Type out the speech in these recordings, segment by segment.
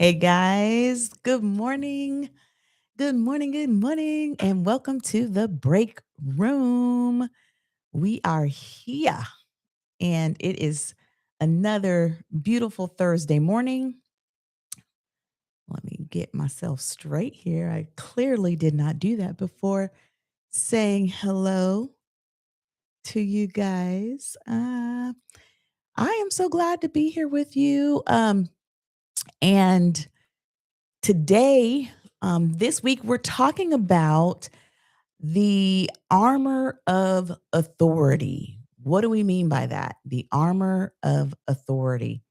Hey guys, good morning. Good morning. Good morning. And welcome to the break room. We are here and it is another beautiful Thursday morning. Let me get myself straight here. I clearly did not do that before saying hello to you guys. I am so glad to be here with you. And today, this week, we're talking about the armor of authority. What do we mean by that? The armor of authority.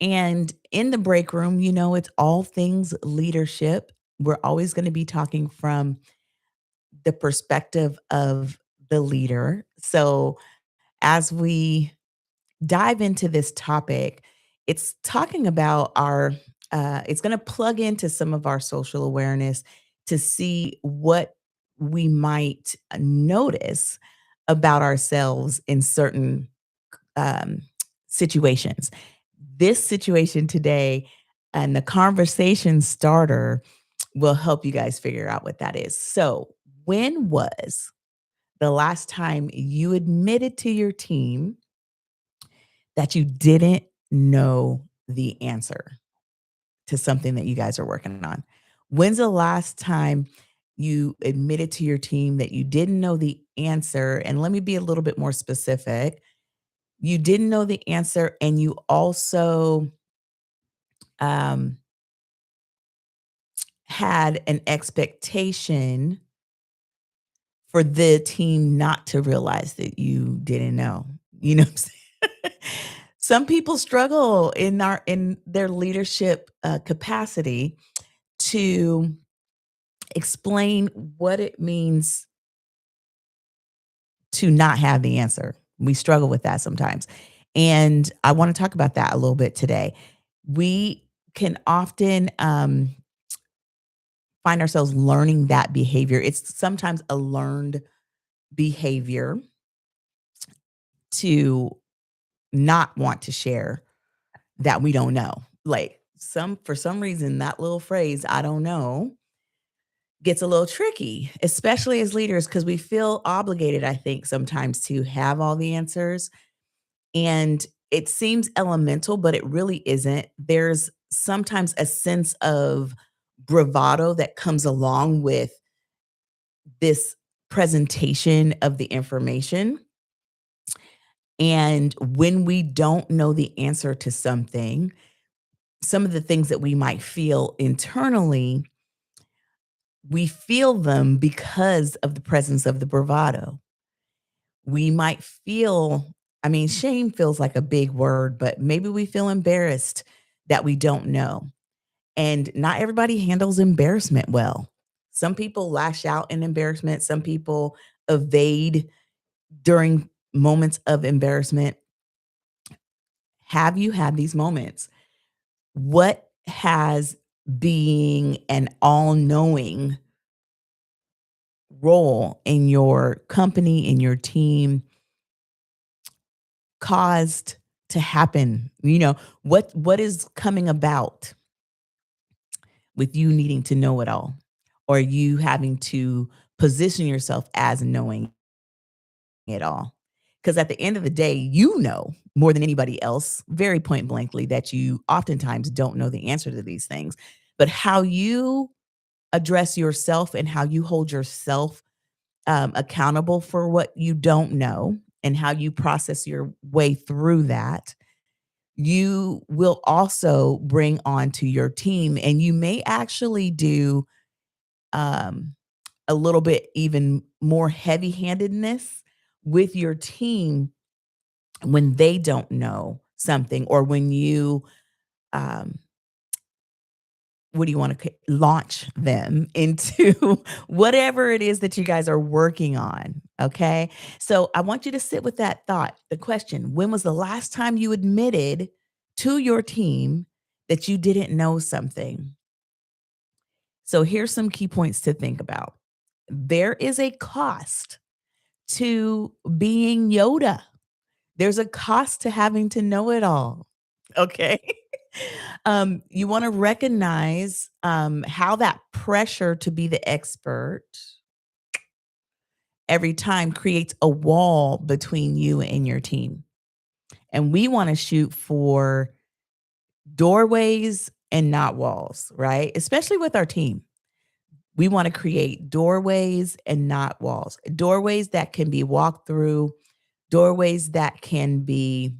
And in the break room, it's all things leadership. We're always going to be talking from the perspective of the leader. So as we dive into this topic, it's talking about it's going to plug into some of our social awareness to see what we might notice about ourselves in certain um, situations. This situation today and the conversation starter will help you guys figure out what that is. So, when was the last time you admitted to your team that you didn't know the answer to something that you guys are working on? When's the last time you admitted to your team that you didn't know the answer? And let me be a little bit more specific. You didn't know the answer, and you also um, had an expectation for the team not to realize that you didn't know. You know what I'm saying? Some people struggle in their leadership capacity to explain what it means to not have the answer. We struggle with that sometimes. And I want to talk about that a little bit today. We can often find ourselves learning that behavior. It's sometimes a learned behavior to not want to share that we don't know. Like for some reason that little phrase, I don't know, gets a little tricky, especially as leaders because we feel obligated, I think, sometimes to have all the answers. And it seems elemental, but it really isn't. There's sometimes a sense of bravado that comes along with this presentation of the information. And when we don't know the answer to something, some of the things that we might feel internally, we feel them because of the presence of the bravado. We might feel, I mean, shame feels like a big word, but maybe we feel embarrassed that we don't know. And not everybody handles embarrassment well. Some people lash out in embarrassment, some people evade during moments of embarrassment. Have you had these moments? What has being an all knowing role in your company, in your team, caused to happen? What is coming about with you needing to know it all, or you having to position yourself as knowing it all? Because at the end of the day, you know more than anybody else, very point blankly, that you oftentimes don't know the answer to these things. But how you address yourself and how you hold yourself accountable for what you don't know and how you process your way through that, you will also bring on to your team. And you may actually do um, a little bit even more heavy handedness with your team when they don't know something, or when you um, what do you want to launch them into whatever it is that you guys are working on. Okay. So I want you to sit with that thought. The question: when was the last time you admitted to your team that you didn't know something? So here's some key points to think about. There is a cost to being Yoda. There's a cost to having to know it all. Okay. You want to recognize how that pressure to be the expert every time creates a wall between you and your team. And we want to shoot for doorways and not walls, right? Especially with our team. We want to create doorways and not walls. Doorways that can be walked through, doorways that can be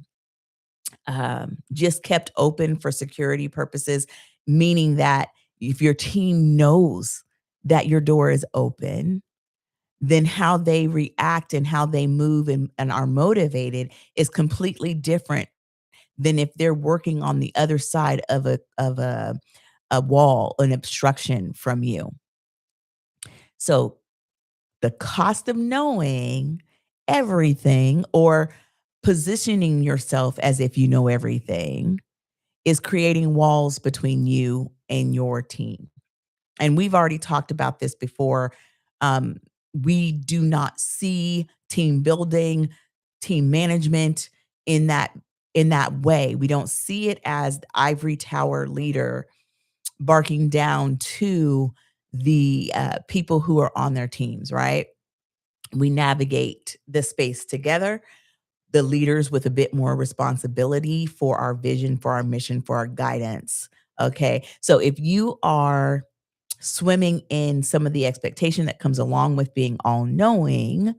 just kept open for security purposes, meaning that if your team knows that your door is open, then how they react and how they move and are motivated is completely different than if they're working on the other side of a wall, an obstruction from you. So the cost of knowing everything or positioning yourself as if you know everything is creating walls between you and your team. And we've already talked about this before. Um, we do not see team building, team management in that way. We don't see it as the ivory tower leader barking down to the people who are on their teams, right? We navigate the space together, the leaders with a bit more responsibility for our vision, for our mission, for our guidance. Okay. So if you are swimming in some of the expectation that comes along with being all knowing,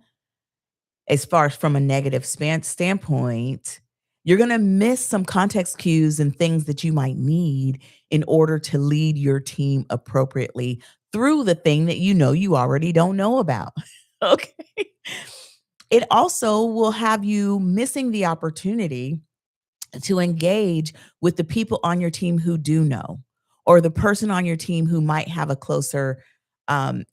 as far as from a negative standpoint, you're going to miss some context cues and things that you might need in order to lead your team appropriately through the thing that you know you already don't know about. Okay. It also will have you missing the opportunity to engage with the people on your team who do know, or the person on your team who might have a closer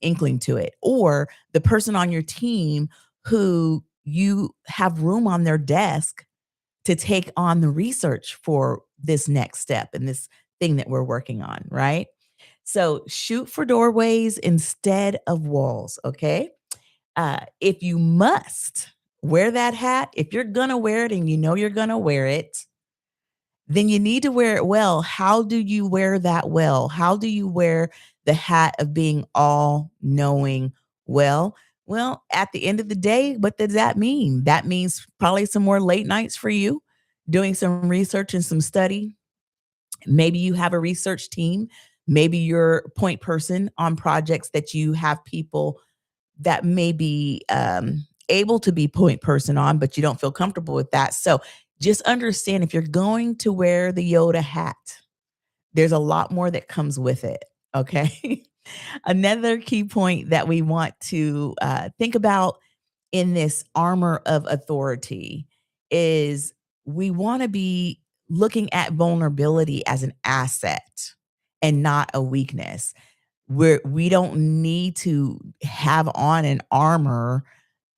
inkling to it, or the person on your team who you have room on their desk to take on the research for this next step and this thing that we're working on, right? So shoot for doorways instead of walls, okay? If you must wear that hat, if you're gonna wear it and you know you're gonna wear it, then you need to wear it well. How do you wear that well? How do you wear the hat of being all knowing well? Well, at the end of the day, what does that mean? That means probably some more late nights for you, doing some research and some study. Maybe you have a research team. Maybe you're a point person on projects that you have people that may be able to be point person on, but you don't feel comfortable with that. So just understand if you're going to wear the Yoda hat, there's a lot more that comes with it. Okay. Another key point that we want to think about in this armor of authority is we want to be looking at vulnerability as an asset and not a weakness. We don't need to have on an armor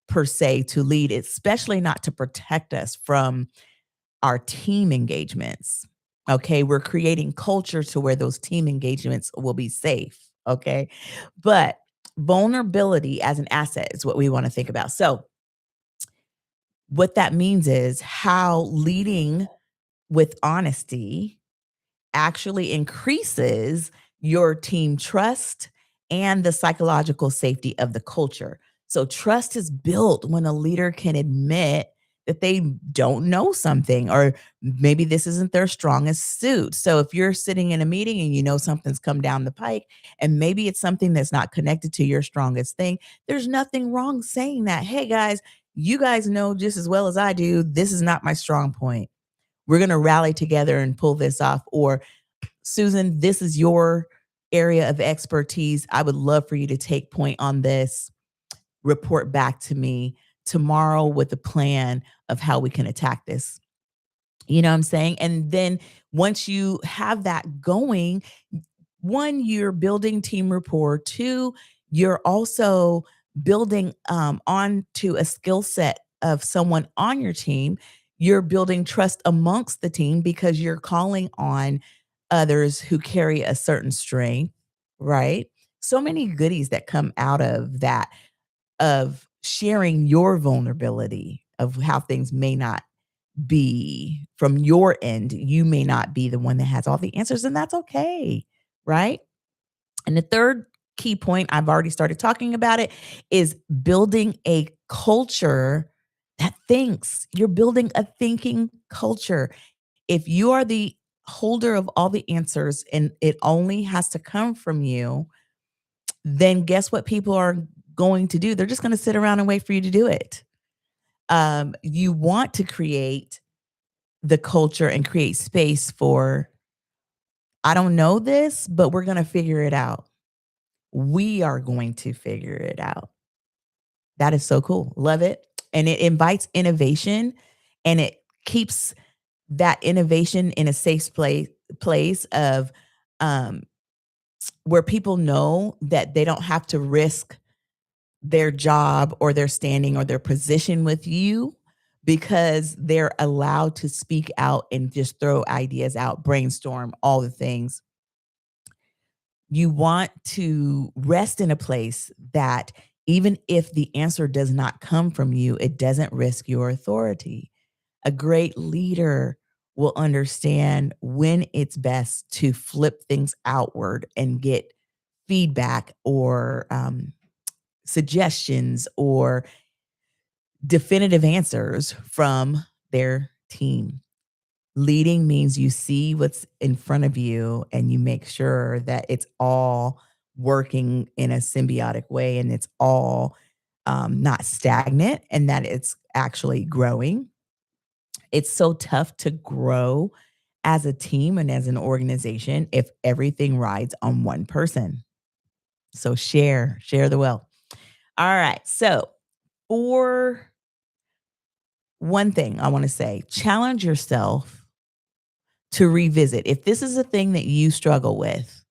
per se to lead, especially not to protect us from our team engagements. Okay, we're creating culture to where those team engagements will be safe. Okay, but vulnerability as an asset is what we want to think about. So, what that means is how leading with honesty actually increases your team trust and the psychological safety of the culture. So, trust is built when a leader can admit that they don't know something, or maybe this isn't their strongest suit. So, if you're sitting in a meeting and you know something's come down the pike, and maybe it's something that's not connected to your strongest thing, there's nothing wrong saying that. Hey, guys, you guys know just as well as I do, this is not my strong point. We're going to rally together and pull this off. Or Susan, this is your area of expertise. I would love for you to take point on this, report back to me tomorrow with a plan of how we can attack this. You know what I'm saying? And then once you have that going, one, you're building team rapport. Two, you're also building onto a skill set of someone on your team. You're building trust amongst the team because you're calling on others who carry a certain strength, right? So many goodies that come out of that, of sharing your vulnerability of how things may not be from your end, you may not be the one that has all the answers, and that's okay, right? And the third key point, I've already started talking about it, is building a culture that thinks. You're building a thinking culture. If you are the holder of all the answers and it only has to come from you, then guess what people are going to do? They're just going to sit around and wait for you to do it. You want to create the culture and create space for, I don't know this, but we're going to figure it out. We are going to figure it out. That is so cool. Love it. And it invites innovation and it keeps that innovation in a safe place of um, where people know that they don't have to risk their job or their standing or their position with you because they're allowed to speak out and just throw ideas out, brainstorm, all the things. You want to rest in a place that even if the answer does not come from you, it doesn't risk your authority. A great leader will understand when it's best to flip things outward and get feedback or suggestions or definitive answers from their team. Leading means you see what's in front of you and you make sure that it's all working in a symbiotic way and it's all not stagnant and that it's actually growing. It's so tough to grow as a team and as an organization if everything rides on one person. So share the wealth. All right. So, for one thing I want to say, challenge yourself to revisit. If this is a thing that you struggle with,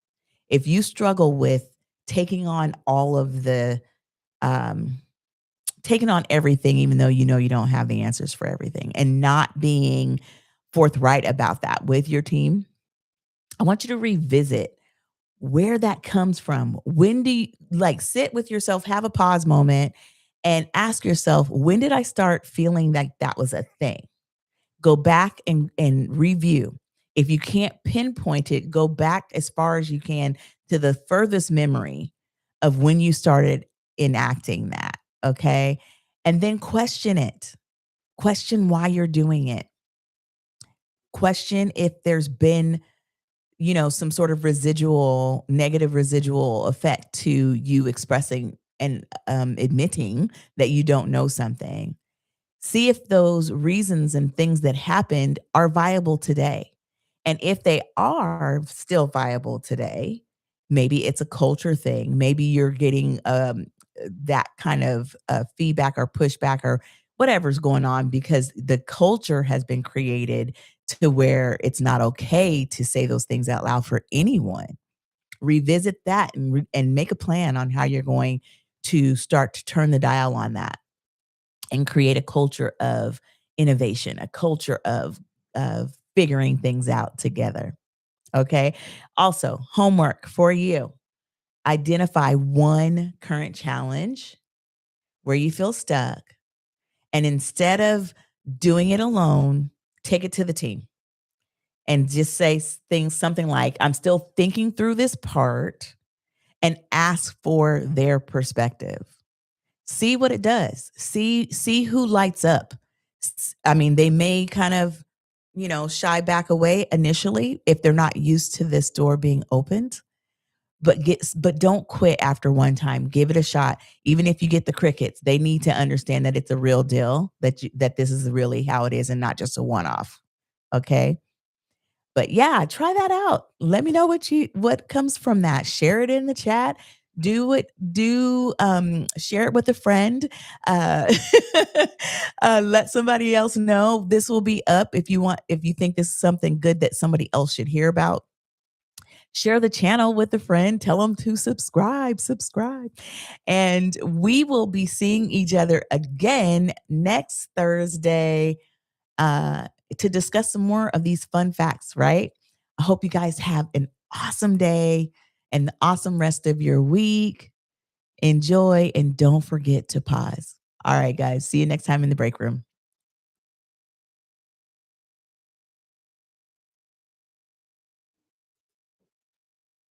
if you struggle with taking on all of the, um, taking on everything, even though you know you don't have the answers for everything, and not being forthright about that with your team, I want you to revisit where that comes from. When do you like sit with yourself, have a pause moment, and ask yourself, when did I start feeling like that was a thing? Go back and review. If you can't pinpoint it, go back as far as you can to the furthest memory of when you started enacting that, okay? And then question it. Question why you're doing it. Question if there's been, some sort of negative residual effect to you expressing and admitting that you don't know something. See if those reasons and things that happened are viable today. And if they are still viable today, maybe it's a culture thing. Maybe you're getting that kind of feedback or pushback or whatever's going on because the culture has been created to where it's not okay to say those things out loud for anyone. Revisit that and make a plan on how you're going to start to turn the dial on that and create a culture of innovation, a culture of figuring things out together. Okay. Also, homework for you. Identify one current challenge where you feel stuck. And instead of doing it alone, take it to the team and just say things something like, I'm still thinking through this part and ask for their perspective. See what it does. See who lights up. I mean, they may kind of, shy back away initially if they're not used to this door being opened. But don't quit after one time. Give it a shot. Even if you get the crickets, they need to understand that it's a real deal, that this is really how it is and not just a one-off. Okay? But yeah, try that out. Let me know what comes from that. Share it in the chat. Share it with a friend. Uh, let somebody else know. This will be up if you think this is something good that somebody else should hear about. Share the channel with a friend. Tell them to subscribe. And we will be seeing each other again next Thursday uh, to discuss some more of these fun facts, right? I hope you guys have an awesome day and the awesome rest of your week. Enjoy and don't forget to pause. All right, guys. See you next time in the break room.